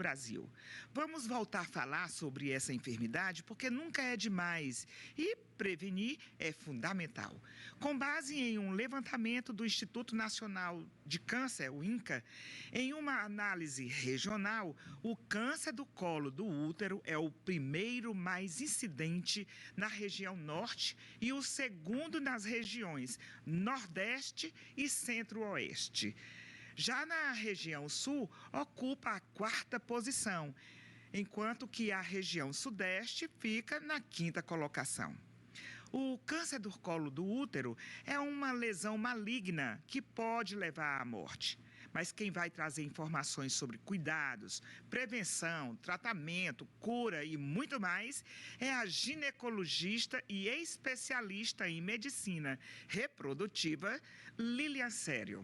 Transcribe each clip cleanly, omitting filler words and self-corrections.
Brasil. Vamos voltar a falar sobre essa enfermidade porque nunca é demais e prevenir é fundamental. Com base em um levantamento do Instituto Nacional de Câncer, o INCA, em uma análise regional, o câncer do colo do útero é o primeiro mais incidente na região norte e o segundo nas regiões nordeste e centro-oeste. Já na região sul, ocupa a quarta posição, enquanto que a região sudeste fica na quinta colocação. O câncer do colo do útero é uma lesão maligna que pode levar à morte. Mas quem vai trazer informações sobre cuidados, prevenção, tratamento, cura e muito mais é a ginecologista e especialista em medicina reprodutiva, Lília Sério.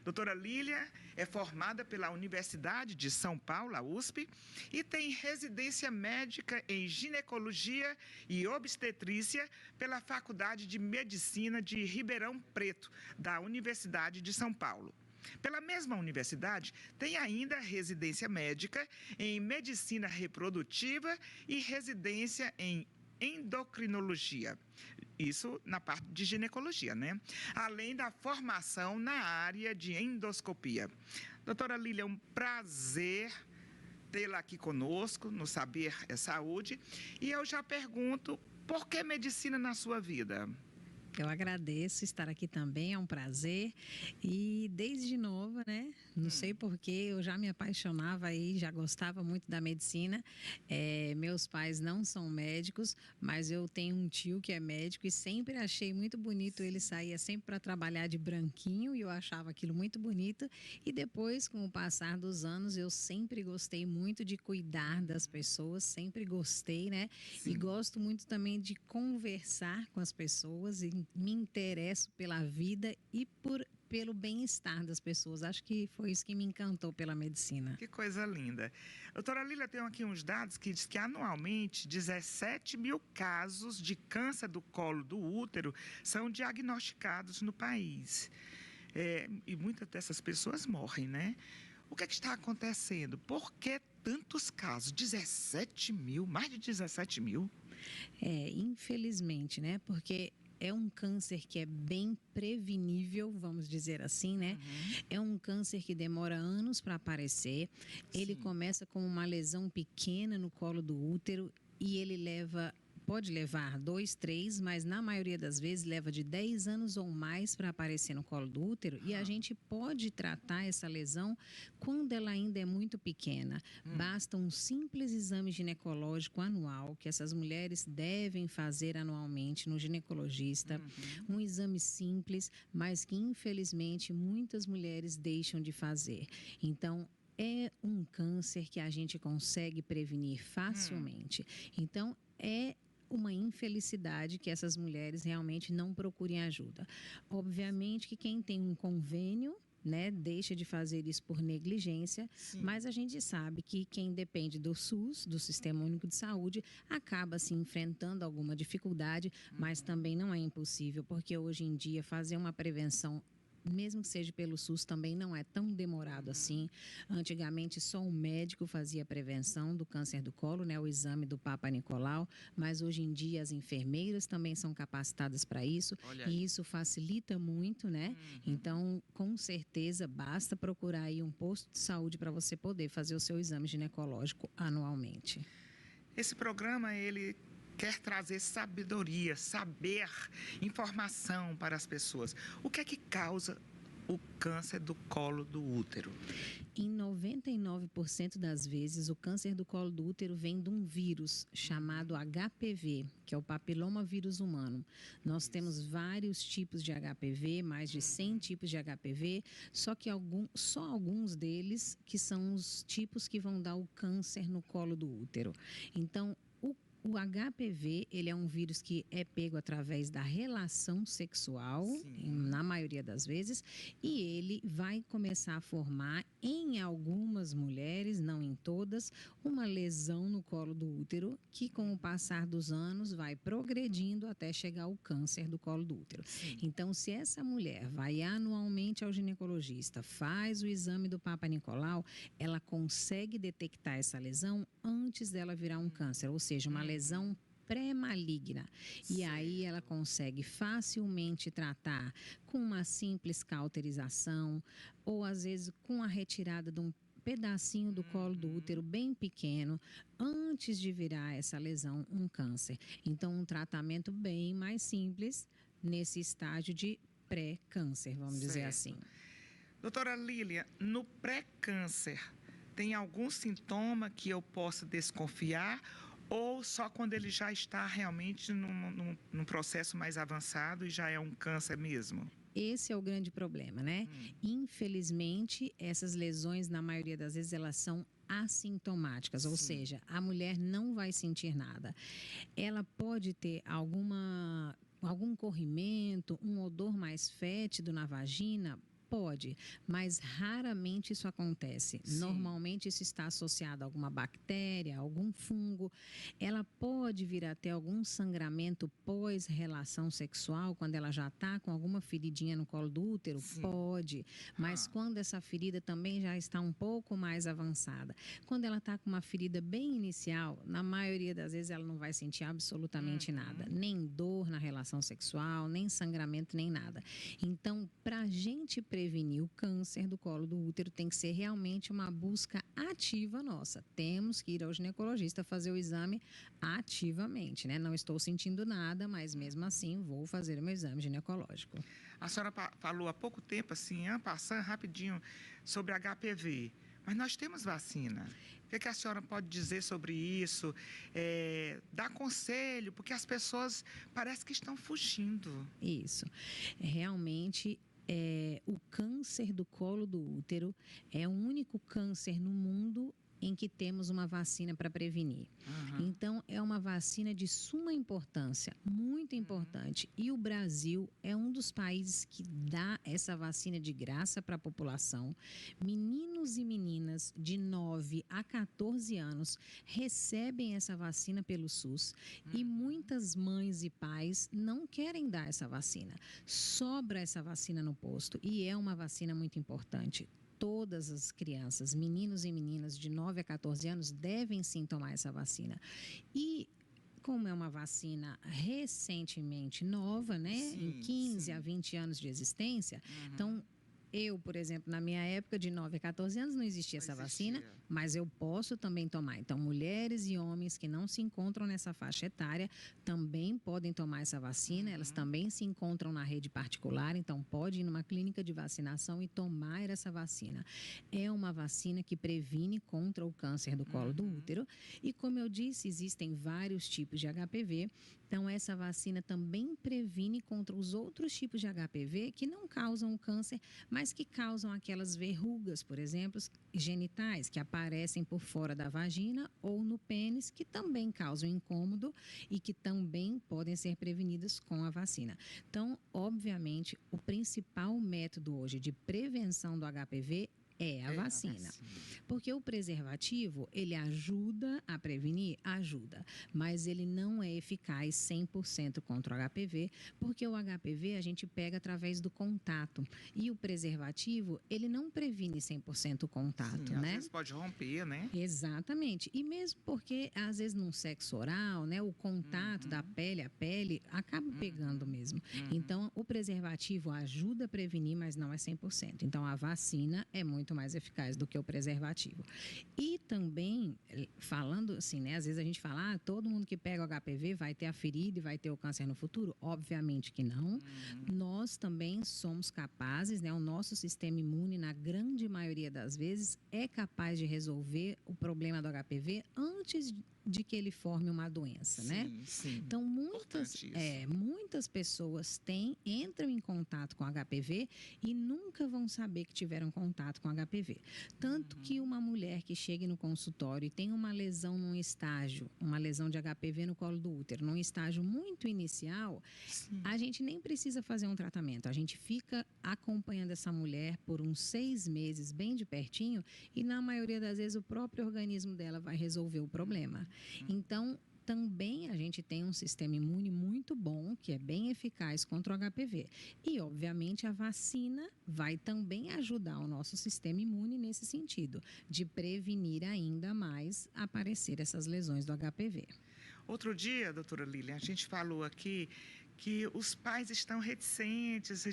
Doutora Lília é formada pela Universidade de São Paulo, a USP, e tem residência médica em ginecologia e obstetrícia pela Faculdade de Medicina de Ribeirão Preto, da Universidade de São Paulo. Pela mesma universidade, tem ainda residência médica em medicina reprodutiva e residência em endocrinologia. Isso na parte de ginecologia, né? Além da formação na área de endoscopia. Doutora Lília, é um prazer tê-la aqui conosco no Saber é Saúde. E eu já pergunto, por que medicina na sua vida? Eu agradeço estar aqui também, é um prazer. E desde nova, né? Não sei porquê, eu já me apaixonava aí, já gostava muito da medicina. Meus pais não são médicos, mas eu tenho um tio que é médico e sempre achei muito bonito. Ele saía sempre para trabalhar de branquinho e eu achava aquilo muito bonito. E depois, com o passar dos anos, eu sempre gostei muito de cuidar das pessoas, sempre gostei, né? Sim. E gosto muito também de conversar com as pessoas e me interesso pela vida e pelo bem-estar das pessoas. Acho que foi isso que me encantou pela medicina. Que coisa linda. Doutora Lília, tem aqui uns dados que diz que anualmente 17 mil casos de câncer do colo do útero são diagnosticados no país. E muitas dessas pessoas morrem, né? O que está acontecendo? Por que tantos casos? 17 mil, mais de 17 mil? Infelizmente, né? Porque é um câncer que é bem prevenível, vamos dizer assim, né? É um câncer que demora anos para aparecer. Sim. Ele começa com uma lesão pequena no colo do útero e ele pode levar 2, 3, mas na maioria das vezes leva de 10 anos ou mais para aparecer no colo do útero. E a gente pode tratar essa lesão quando ela ainda é muito pequena. Basta um simples exame ginecológico anual, que essas mulheres devem fazer anualmente no ginecologista. Um exame simples, mas que infelizmente muitas mulheres deixam de fazer. Então, é um câncer que a gente consegue prevenir facilmente. Então, é uma infelicidade que essas mulheres realmente não procurem ajuda. Obviamente que quem tem um convênio, né, deixa de fazer isso por negligência. Sim. Mas a gente sabe que quem depende do SUS, do Sistema Único de Saúde, acaba se enfrentando alguma dificuldade, mas também não é impossível, porque hoje em dia fazer uma prevenção, mesmo que seja pelo SUS, também não é tão demorado assim. Antigamente, só o médico fazia a prevenção do câncer do colo, né, o exame do Papa Nicolau, mas hoje em dia as enfermeiras também são capacitadas para isso. E isso facilita muito, né? Então, com certeza, basta procurar aí um posto de saúde para você poder fazer o seu exame ginecológico anualmente. Esse programa, ele quer trazer sabedoria, saber, informação para as pessoas. O que é que causa o câncer do colo do útero? Em 99% das vezes, o câncer do colo do útero vem de um vírus chamado HPV, que é o papiloma vírus humano. Nós temos vários tipos de HPV, mais de 100 tipos de HPV, só que só alguns deles que são os tipos que vão dar o câncer no colo do útero. Então, O HPV, ele é um vírus que é pego através da relação sexual, na maioria das vezes, e ele vai começar a formar em algumas mulheres, não em todas, uma lesão no colo do útero, que com o passar dos anos vai progredindo até chegar ao câncer do colo do útero. Sim. Então, se essa mulher vai anualmente ao ginecologista, faz o exame do Papa Nicolau, ela consegue detectar essa lesão antes dela virar um câncer, ou seja, uma lesão pré-maligna. E aí ela consegue facilmente tratar com uma simples cauterização ou às vezes com a retirada de um pedacinho do colo do útero bem pequeno, antes de virar essa lesão um câncer. Então, um tratamento bem mais simples nesse estágio de pré-câncer, vamos dizer assim. Doutora Lília, no pré-câncer, tem algum sintoma que eu possa desconfiar ou só quando ele já está realmente num processo mais avançado e já é um câncer mesmo? Esse é o grande problema, né? Infelizmente, essas lesões, na maioria das vezes, elas são assintomáticas, ou seja, a mulher não vai sentir nada. Ela pode ter algum corrimento, um odor mais fétido na vagina. Pode, mas raramente isso acontece. Normalmente isso está associado a alguma bactéria, algum fungo. Ela pode vir a ter algum sangramento pós-relação sexual, quando ela já está com alguma feridinha no colo do útero? Pode, mas quando essa ferida também já está um pouco mais avançada. Quando ela está com uma ferida bem inicial, na maioria das vezes ela não vai sentir absolutamente nada. Nem dor na relação sexual, nem sangramento, nem nada. Então, para a gente prevenir o câncer do colo do útero, tem que ser realmente uma busca ativa nossa. Temos que ir ao ginecologista fazer o exame ativamente, né? Não estou sentindo nada, mas mesmo assim vou fazer o meu exame ginecológico. A senhora falou há pouco tempo, assim, passando rapidinho, sobre HPV. Mas nós temos vacina. O que a senhora pode dizer sobre isso? Dar conselho, porque as pessoas parece que estão fugindo. Isso. Realmente, o câncer do colo do útero é o único câncer no mundo em que temos uma vacina para prevenir. Então, é uma vacina de suma importância, muito importante. E o Brasil é um dos países que dá essa vacina de graça para a população. Meninos e meninas de 9 a 14 anos recebem essa vacina pelo SUS e muitas mães e pais não querem dar essa vacina. Sobra essa vacina no posto e é uma vacina muito importante. Todas as crianças, meninos e meninas de 9 a 14 anos devem sim tomar essa vacina. E como é uma vacina recentemente nova, né? Em 15 a 20 anos de existência, então eu, por exemplo, na minha época de 9 a 14 anos não existia essa vacina, mas eu posso também tomar. Então, mulheres e homens que não se encontram nessa faixa etária também podem tomar essa vacina, elas também se encontram na rede particular, então pode ir numa clínica de vacinação e tomar essa vacina. É uma vacina que previne contra o câncer do colo do útero e, como eu disse, existem vários tipos de HPV. Então, essa vacina também previne contra os outros tipos de HPV que não causam o câncer, mas que causam aquelas verrugas, por exemplo, genitais, que aparecem por fora da vagina ou no pênis, que também causam incômodo e que também podem ser prevenidas com a vacina. Então, obviamente, o principal método hoje de prevenção do HPV é a vacina. Porque o preservativo, ele ajuda a prevenir? Ajuda. Mas ele não é eficaz 100% contra o HPV, porque o HPV a gente pega através do contato. E o preservativo, ele não previne 100% o contato, né? Às vezes pode romper, né? Exatamente. E mesmo porque, às vezes, num sexo oral, né, o contato da pele a pele acaba pegando mesmo. Então, o preservativo ajuda a prevenir, mas não é 100%. Então, a vacina é muito mais eficaz do que o preservativo. E também, falando assim, né, às vezes a gente fala, todo mundo que pega o HPV vai ter a ferida e vai ter o câncer no futuro. Obviamente que não. Nós também somos capazes, né, o nosso sistema imune, na grande maioria das vezes, é capaz de resolver o problema do HPV antes de que ele forme uma doença, né? Então, muitas pessoas entram em contato com HPV e nunca vão saber que tiveram contato com HPV. Tanto que uma mulher que chegue no consultório e tem uma lesão num num estágio, uma lesão de HPV no colo do útero, num estágio muito inicial, a gente nem precisa fazer um tratamento. A gente fica acompanhando essa mulher por uns 6 meses, bem de pertinho, e na maioria das vezes o próprio organismo dela vai resolver o problema. Então, também a gente tem um sistema imune muito bom, que é bem eficaz contra o HPV. E, obviamente, a vacina vai também ajudar o nosso sistema imune nesse sentido, de prevenir ainda mais aparecer essas lesões do HPV. Outro dia, doutora Lilian, a gente falou aqui que os pais estão reticentes,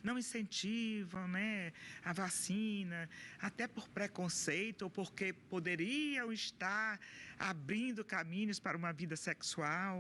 não incentivam, né, a vacina, até por preconceito ou porque poderiam estar abrindo caminhos para uma vida sexual.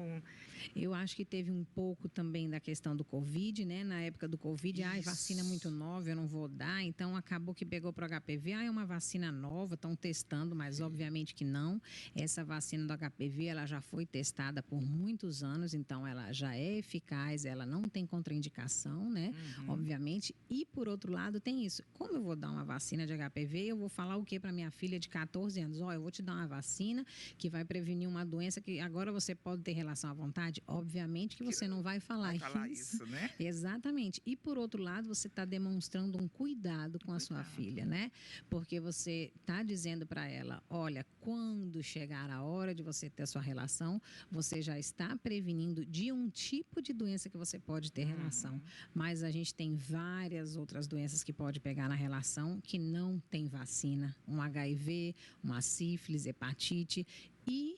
Eu acho que teve um pouco também da questão do Covid, né? Na época do Covid, vacina é muito nova, eu não vou dar. Então, acabou que pegou para o HPV. É uma vacina nova, estão testando, mas obviamente que não. Essa vacina do HPV, ela já foi testada por muitos anos, então ela já é eficaz, ela não tem contraindicação, né? Obviamente. E, por outro lado, tem isso. Como eu vou dar uma vacina de HPV, eu vou falar o quê para minha filha de 14 anos? Eu vou te dar uma vacina que vai prevenir uma doença que agora você pode ter relação à vontade. Obviamente que você não vai falar isso, né? Exatamente. E, por outro lado, você está demonstrando um cuidado com a sua filha, né? Porque você está dizendo para ela, olha, quando chegar a hora de você ter a sua relação, você já está prevenindo de um tipo de doença que você pode ter relação. Mas a gente tem várias outras doenças que pode pegar na relação que não tem vacina. Um HIV, uma sífilis, hepatite e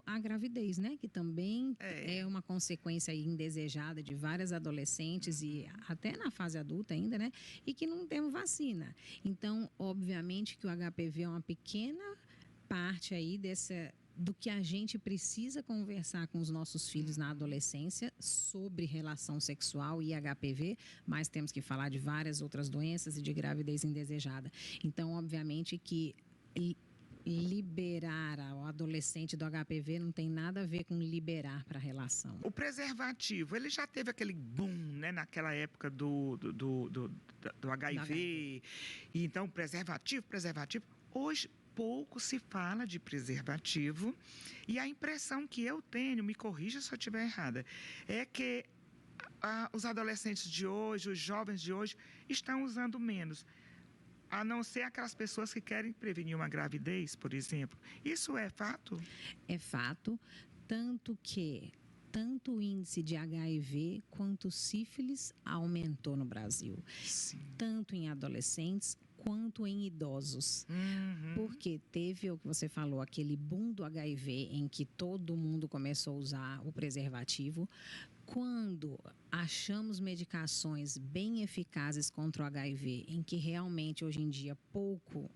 a gravidez, né? Que também é uma consequência indesejada de várias adolescentes e até na fase adulta ainda, né? E que não temos vacina. Então, obviamente que o HPV é uma pequena parte aí do que a gente precisa conversar com os nossos filhos na adolescência sobre relação sexual e HPV, mas temos que falar de várias outras doenças e de gravidez indesejada. Então, obviamente que liberar o adolescente do HPV não tem nada a ver com liberar para a relação. O preservativo, ele já teve aquele boom, né, naquela época do HIV. E então, preservativo. Hoje, pouco se fala de preservativo. E a impressão que eu tenho, me corrija se eu estiver errada, é que os adolescentes de hoje, os jovens de hoje, estão usando menos. A não ser aquelas pessoas que querem prevenir uma gravidez, por exemplo. Isso é fato? É fato, tanto o índice de HIV quanto sífilis aumentou no Brasil. Sim. Tanto em adolescentes quanto em idosos. Porque teve o que você falou, aquele boom do HIV em que todo mundo começou a usar o preservativo. Quando achamos medicações bem eficazes contra o HIV, em que realmente hoje em dia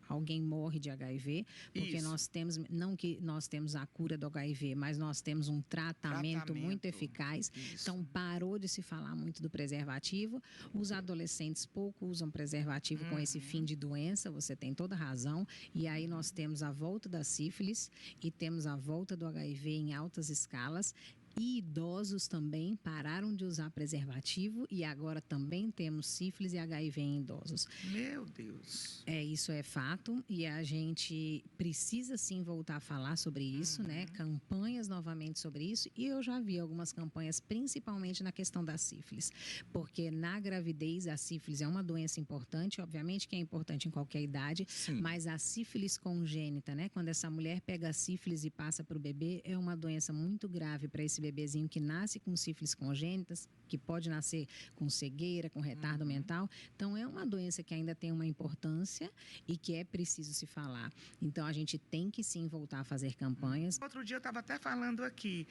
alguém morre de HIV, porque nós temos, não que nós temos a cura do HIV, mas nós temos um tratamento muito eficaz. Então parou de se falar muito do preservativo. Os adolescentes pouco usam preservativo com esse fim de doença, você tem toda a razão. E aí nós temos a volta da sífilis e temos a volta do HIV em altas escalas. E idosos também pararam de usar preservativo e agora também temos sífilis e HIV em idosos. Meu Deus! Isso é fato e a gente precisa sim voltar a falar sobre isso, né? Campanhas novamente sobre isso e eu já vi algumas campanhas, principalmente na questão da sífilis, porque na gravidez a sífilis é uma doença importante, obviamente que é importante em qualquer idade, mas a sífilis congênita, né? Quando essa mulher pega a sífilis e passa para o bebê, é uma doença muito grave para esse bebezinho que nasce com sífilis congênitas, que pode nascer com cegueira, com retardo mental. Então, é uma doença que ainda tem uma importância e que é preciso se falar. Então, a gente tem que sim voltar a fazer campanhas. Outro dia eu estava até falando aqui,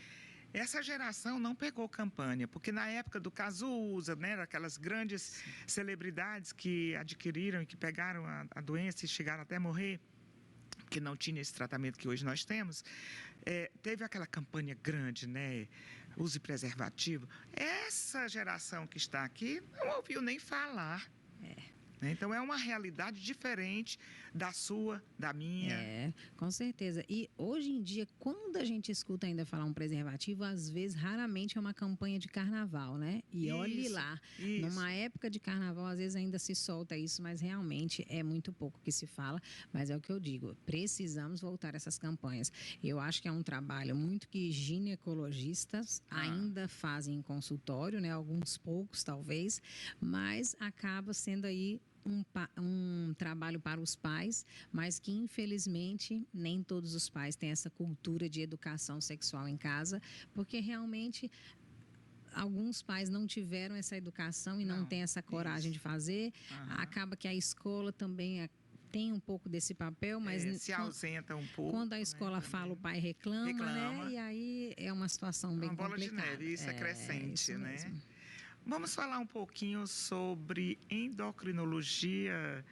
essa geração não pegou campanha, porque na época do Cazuza, né, aquelas grandes celebridades que adquiriram e que pegaram a doença e chegaram até a morrer, que não tinha esse tratamento que hoje nós temos, teve aquela campanha grande, né? Use preservativo. Essa geração que está aqui não ouviu nem falar. né? Então, é uma realidade diferente da sua, da minha. É, com certeza. E hoje em dia, quando a gente escuta ainda falar um preservativo, às vezes, raramente é uma campanha de carnaval, né? E olhe Isso, lá, isso. numa época de carnaval, às vezes ainda se solta isso, mas realmente é muito pouco que se fala. Mas é o que eu digo, precisamos voltar a essas campanhas. Eu acho que é um trabalho muito que ginecologistas ainda fazem em consultório, né? Alguns poucos, talvez, mas acaba sendo aí um trabalho para os pais, mas que infelizmente nem todos os pais têm essa cultura de educação sexual em casa, porque realmente alguns pais não tiveram essa educação e não têm essa coragem de fazer. Acaba que a escola também tem um pouco desse papel, mas se ausenta um pouco. Quando a escola fala, o pai reclama, né? E aí é uma situação bem complicada. Uma bola de neve, isso é crescente, isso né? Mesmo. Vamos falar um pouquinho sobre endocrinologia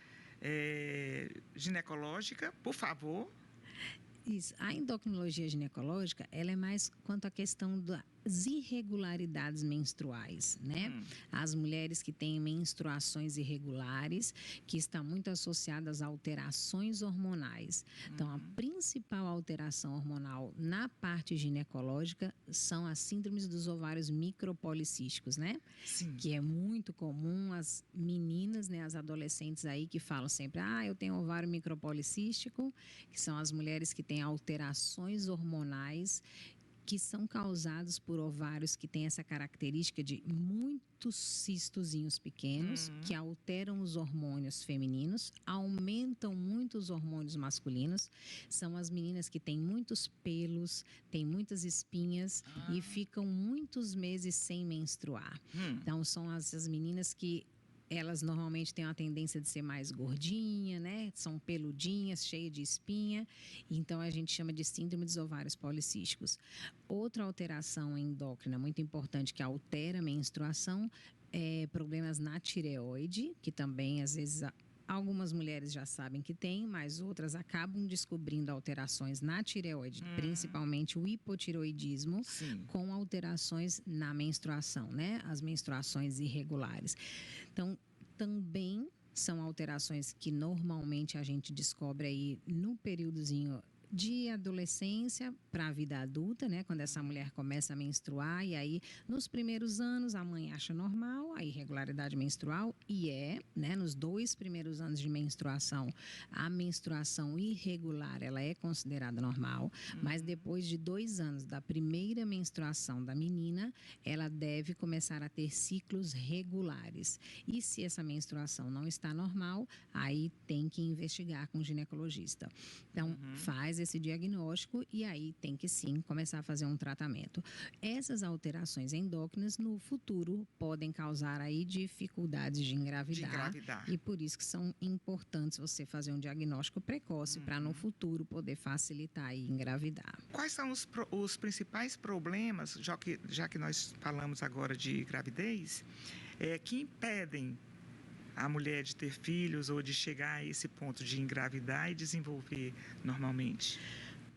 ginecológica, por favor. Isso. A endocrinologia ginecológica, ela é mais quanto à questão das irregularidades menstruais, né? As mulheres que têm menstruações irregulares, que estão muito associadas a alterações hormonais. Então, a principal alteração hormonal na parte ginecológica são as síndromes dos ovários micropolicísticos, né? Sim. Que é muito comum as meninas, né, as adolescentes aí que falam sempre, eu tenho ovário micropolicístico, que são as mulheres que têm alterações hormonais que são causados por ovários que têm essa característica de muitos cistozinhos pequenos que alteram os hormônios femininos, aumentam muito os hormônios masculinos. São as meninas que têm muitos pelos, têm muitas espinhas e ficam muitos meses sem menstruar. Então, são essas meninas que elas normalmente têm uma tendência de ser mais gordinha, né? São peludinhas, cheias de espinha. Então, a gente chama de síndrome dos ovários policísticos. Outra alteração endócrina muito importante que altera a menstruação é problemas na tireoide, que também, às vezes, algumas mulheres já sabem que tem, mas outras acabam descobrindo alterações na tireoide, principalmente o hipotireoidismo, com alterações na menstruação, né? As menstruações irregulares. Então, também são alterações que normalmente a gente descobre aí no períodozinho de adolescência para a vida adulta, né? Quando essa mulher começa a menstruar e aí nos primeiros anos a mãe acha normal a irregularidade menstrual e né? Nos 2 primeiros anos de menstruação, a menstruação irregular ela é considerada normal, mas depois de 2 anos da primeira menstruação da menina, ela deve começar a ter ciclos regulares. E se essa menstruação não está normal, aí tem que investigar com o ginecologista. Então, faz esse diagnóstico e aí tem que sim começar a fazer um tratamento. Essas alterações endócrinas no futuro podem causar aí dificuldades de engravidar. E por isso que são importantes você fazer um diagnóstico precoce para no futuro poder facilitar aí engravidar. Quais são os principais problemas, já que nós falamos agora de gravidez, que impedem a mulher de ter filhos ou de chegar a esse ponto de engravidar e desenvolver normalmente?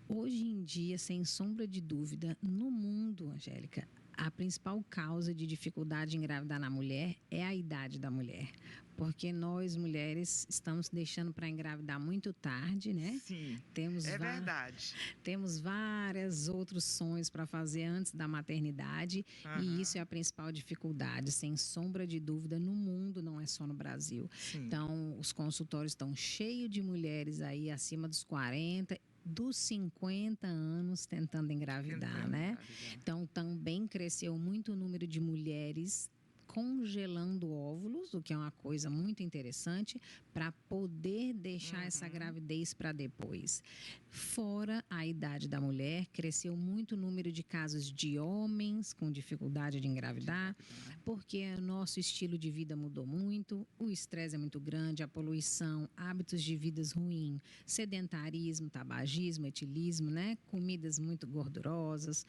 Hoje em dia, sem sombra de dúvida, no mundo, Angélica, a principal causa de dificuldade em engravidar na mulher é a idade da mulher. Porque nós, mulheres, estamos deixando para engravidar muito tarde, né? Sim, verdade. Temos vários outros sonhos para fazer antes da maternidade e isso é a principal dificuldade, sem sombra de dúvida, no mundo, não é só no Brasil. Sim. Então, os consultórios estão cheios de mulheres aí acima dos 40, dos 50 anos tentando engravidar, né? Então, também cresceu muito o número de mulheres congelando óvulos, o que é uma coisa muito interessante, para poder deixar essa gravidez para depois. Fora a idade da mulher, cresceu muito o número de casos de homens com dificuldade de engravidar, porque o nosso estilo de vida mudou muito, o estresse é muito grande, a poluição, hábitos de vidas ruins, sedentarismo, tabagismo, etilismo, né? Comidas muito gordurosas,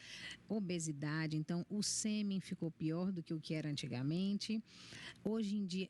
obesidade. Então, o sêmen ficou pior do que o que era antigamente. Hoje em dia,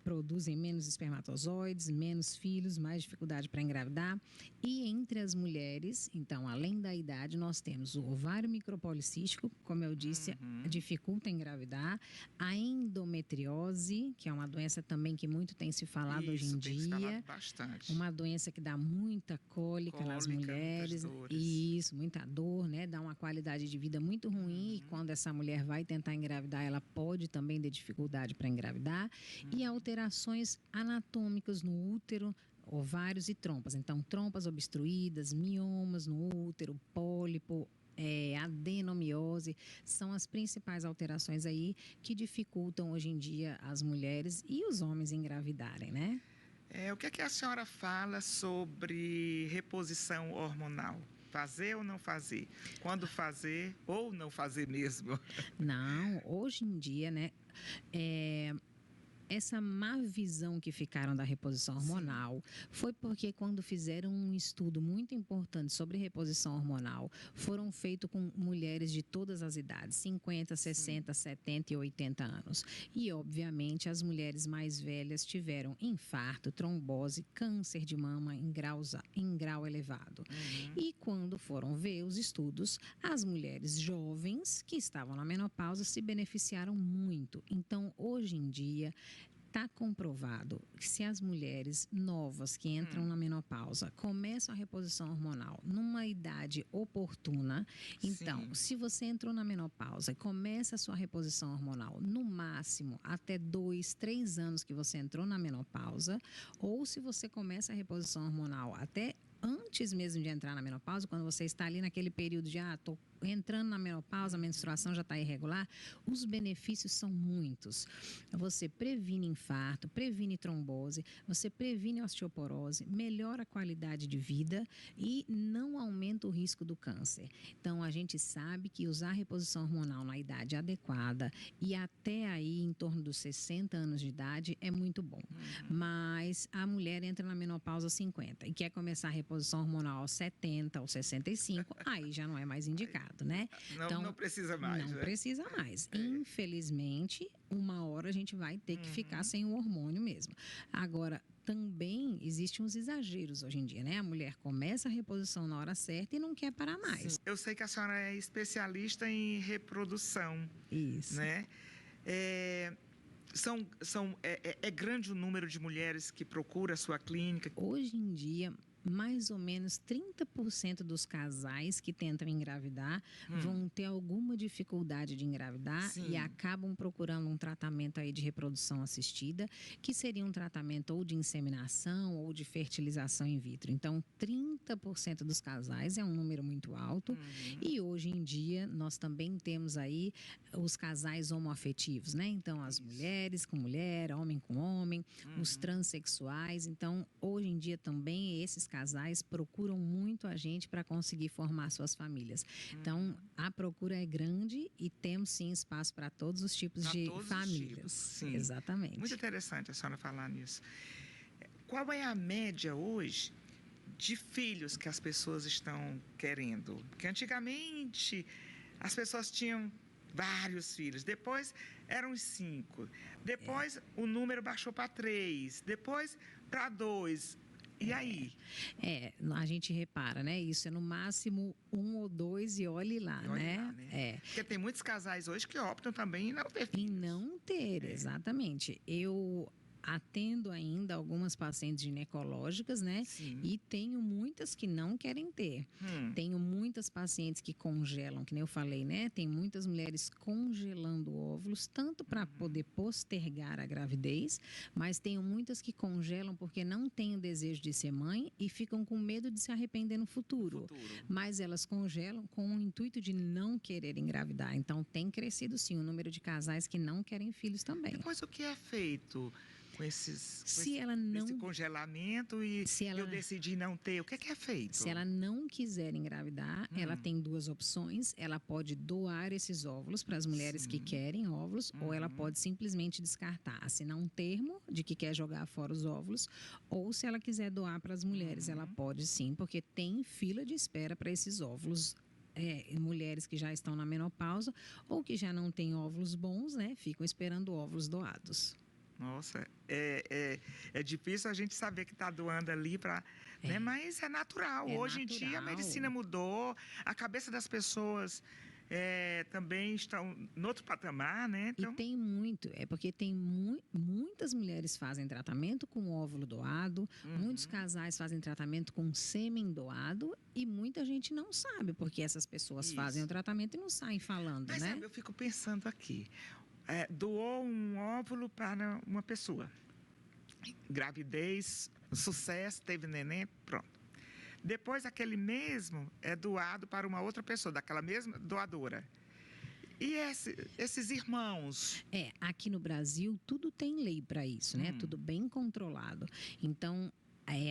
produzem menos espermatozoides, menos filhos, mais dificuldade para engravidar. E entre as mulheres, então, além da idade, nós temos o ovário micropolicístico, como eu disse, dificulta engravidar, a endometriose, que é uma doença também que muito tem se falado hoje em tem se dia, falado bastante. uma doença que dá muita cólica nas mulheres, isso, muita dor, né? Dá uma qualidade de vida muito ruim, e quando essa mulher vai tentar engravidar, ela pode também ter dificuldade para engravidar, e alterações anatômicas no útero, ovários e trompas. Então, trompas obstruídas, miomas no útero, pólipo, adenomiose, são as principais alterações aí que dificultam hoje em dia as mulheres e os homens engravidarem, né? O que é que a senhora fala sobre reposição hormonal? Fazer ou não fazer? Quando fazer ou não fazer mesmo? Não, hoje em dia, né? Essa má visão que ficaram da reposição hormonal foi porque quando fizeram um estudo muito importante sobre reposição hormonal, foram feitos com mulheres de todas as idades, 50, 60, 70 e 80 anos. E, obviamente, as mulheres mais velhas tiveram infarto, trombose, câncer de mama em grau elevado. E quando foram ver os estudos, as mulheres jovens que estavam na menopausa se beneficiaram muito. Então, hoje em dia, está comprovado que se as mulheres novas que entram na menopausa começam a reposição hormonal numa idade oportuna, então, se você entrou na menopausa e começa a sua reposição hormonal no máximo até 2, 3 anos que você entrou na menopausa, ou se você começa a reposição hormonal até antes mesmo de entrar na menopausa, quando você está ali naquele período de, estou entrando na menopausa, a menstruação já está irregular, os benefícios são muitos. Você previne infarto, previne trombose, você previne osteoporose, melhora a qualidade de vida e não aumenta o risco do câncer. Então, a gente sabe que usar reposição hormonal na idade adequada e até aí em torno dos 60 anos de idade é muito bom. Mas a mulher entra na menopausa aos 50 e quer começar a reposição hormonal aos 70 ou 65, aí já não é mais indicado. Né? Não precisa mais. Não precisa mais. Infelizmente, uma hora a gente vai ter que ficar sem o hormônio mesmo. Agora, também existem uns exageros hoje em dia, né? A mulher começa a reposição na hora certa e não quer parar mais. Sim. Eu sei que a senhora é especialista em reprodução. Isso. Né? É grande o número de mulheres que procura a sua clínica? Hoje em dia, mais ou menos 30% dos casais que tentam engravidar vão ter alguma dificuldade de engravidar e acabam procurando um tratamento aí de reprodução assistida, que seria um tratamento ou de inseminação ou de fertilização in vitro. Então, 30% dos casais é um número muito alto. E hoje em dia, nós também temos aí os casais homoafetivos, né? Então, as mulheres com mulher, homem com homem, os transexuais. Então, hoje em dia também esses casais procuram muito a gente para conseguir formar suas famílias. Então, a procura é grande e temos sim espaço para todos os tipos de famílias. Sim. Exatamente. Muito interessante a senhora falar nisso. Qual é a média hoje de filhos que as pessoas estão querendo? Porque antigamente as pessoas tinham vários filhos, depois eram 5, depois o número baixou para 3, depois para 2. E aí? A gente repara, né? Isso é no máximo 1 ou 2 e olhe lá, né? Porque tem muitos casais hoje que optam também em não ter filhos. Em não ter, exatamente. Eu atendo ainda algumas pacientes ginecológicas, né? Sim. E tenho muitas que não querem ter. Tenho muitas pacientes que congelam, que nem eu falei, né? Tem muitas mulheres congelando óvulos, tanto para poder postergar a gravidez, mas tenho muitas que congelam porque não têm o desejo de ser mãe e ficam com medo de se arrepender no futuro. Mas elas congelam com o intuito de não querer engravidar. Então, tem crescido sim o número de casais que não querem filhos também. Depois, o que é feito com esse congelamento e eu decidi não ter? O que é feito? Se ela não quiser engravidar, ela tem 2 opções. Ela pode doar esses óvulos para as mulheres que querem óvulos, ou ela pode simplesmente descartar, assinar um termo de que quer jogar fora os óvulos, ou se ela quiser doar para as mulheres, ela pode sim, porque tem fila de espera para esses óvulos. Mulheres que já estão na menopausa ou que já não têm óvulos bons, né? Ficam esperando óvulos doados. Nossa, é difícil a gente saber que está doando ali para, né? Mas é natural. É Hoje em dia a natural. medicina mudou, a cabeça das pessoas também estão no outro patamar, né? E Então, tem muito, é porque tem muitas mulheres fazem tratamento com óvulo doado, muitos casais fazem tratamento com sêmen doado e muita gente não sabe porque essas pessoas fazem o isso. tratamento e não saem falando, Mas né? eu fico pensando aqui, doou um óvulo para uma pessoa, gravidez, sucesso, teve neném, pronto. Depois aquele mesmo é doado para uma outra pessoa, daquela mesma doadora. E esses irmãos? Aqui no Brasil tudo tem lei para isso, né? Tudo bem controlado. Então,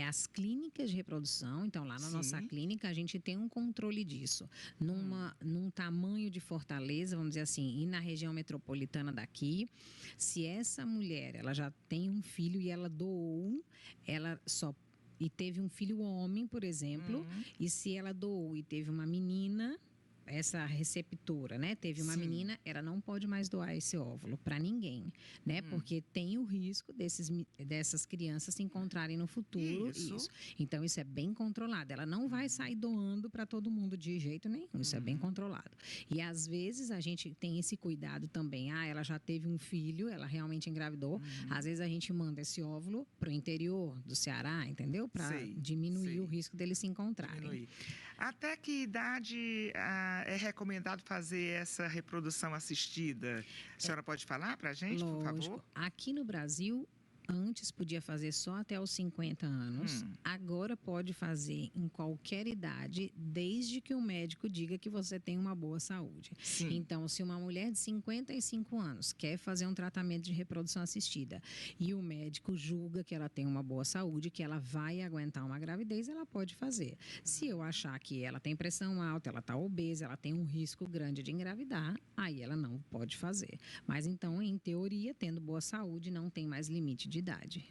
as clínicas de reprodução, então lá na nossa Sim. clínica a gente tem um controle disso. Num tamanho de Fortaleza, vamos dizer assim, e na região metropolitana daqui, se essa mulher ela já tem um filho e ela doou, ela só e teve um filho homem, por exemplo, e se ela doou e teve uma menina, essa receptora, né? Teve uma Sim. menina, ela não pode mais doar esse óvulo para ninguém, né? Porque tem o risco dessas crianças se encontrarem no futuro. Isso. Então, isso é bem controlado. Ela não vai sair doando para todo mundo de jeito nenhum. Isso é bem controlado. E às vezes a gente tem esse cuidado também. Ela já teve um filho, ela realmente engravidou. Às vezes a gente manda esse óvulo para o interior do Ceará, entendeu? Para diminuir o risco deles se encontrarem. Até que idade é recomendado fazer essa reprodução assistida? A senhora pode falar para a gente, por favor? Aqui no Brasil, antes podia fazer só até os 50 anos. Agora pode fazer em qualquer idade, desde que o médico diga que você tem uma boa saúde. Sim. Então, se uma mulher de 55 anos quer fazer um tratamento de reprodução assistida e o médico julga que ela tem uma boa saúde, que ela vai aguentar uma gravidez, ela pode fazer. Se eu achar que ela tem pressão alta, ela está obesa, ela tem um risco grande de engravidar, aí ela não pode fazer. Mas então, em teoria, tendo boa saúde, não tem mais limite de idade.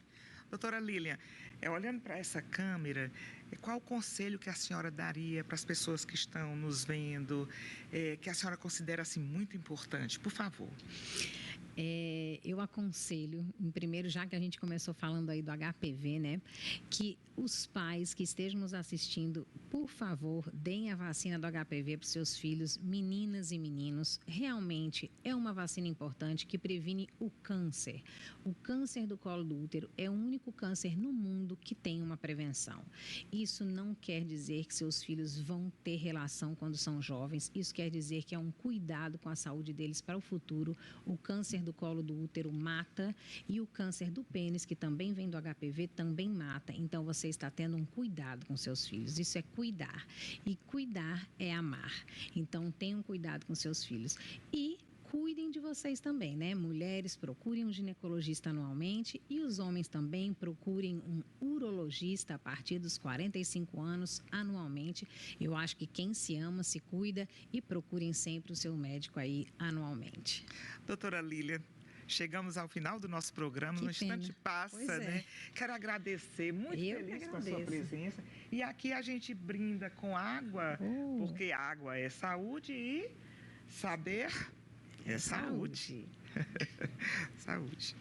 Doutora Lilian, olhando para essa câmera, qual o conselho que a senhora daria para as pessoas que estão nos vendo, que a senhora considera assim, muito importante? Por favor. Eu aconselho, primeiro, já que a gente começou falando aí do HPV, né, que os pais que estejam nos assistindo, por favor, deem a vacina do HPV para os seus filhos, meninas e meninos. Realmente é uma vacina importante que previne o câncer. O câncer do colo do útero é o único câncer no mundo que tem uma prevenção. Isso não quer dizer que seus filhos vão ter relação quando são jovens. Isso quer dizer que é um cuidado com a saúde deles para o futuro. O câncer do colo do útero mata e o câncer do pênis, que também vem do HPV, também mata. Então, você está tendo um cuidado com seus filhos. Isso é cuidar. E cuidar é amar. Então, tenham cuidado com seus filhos. E cuidem de vocês também, né? Mulheres, procurem um ginecologista anualmente e os homens também procurem um urologista a partir dos 45 anos anualmente. Eu acho que quem se ama, se cuida e procurem sempre o seu médico aí anualmente. Doutora Lilian, chegamos ao final do nosso programa, no instante passa, né? Quero agradecer, muito feliz com a sua presença. E aqui a gente brinda com água, porque água é saúde e saber é saúde. Saúde.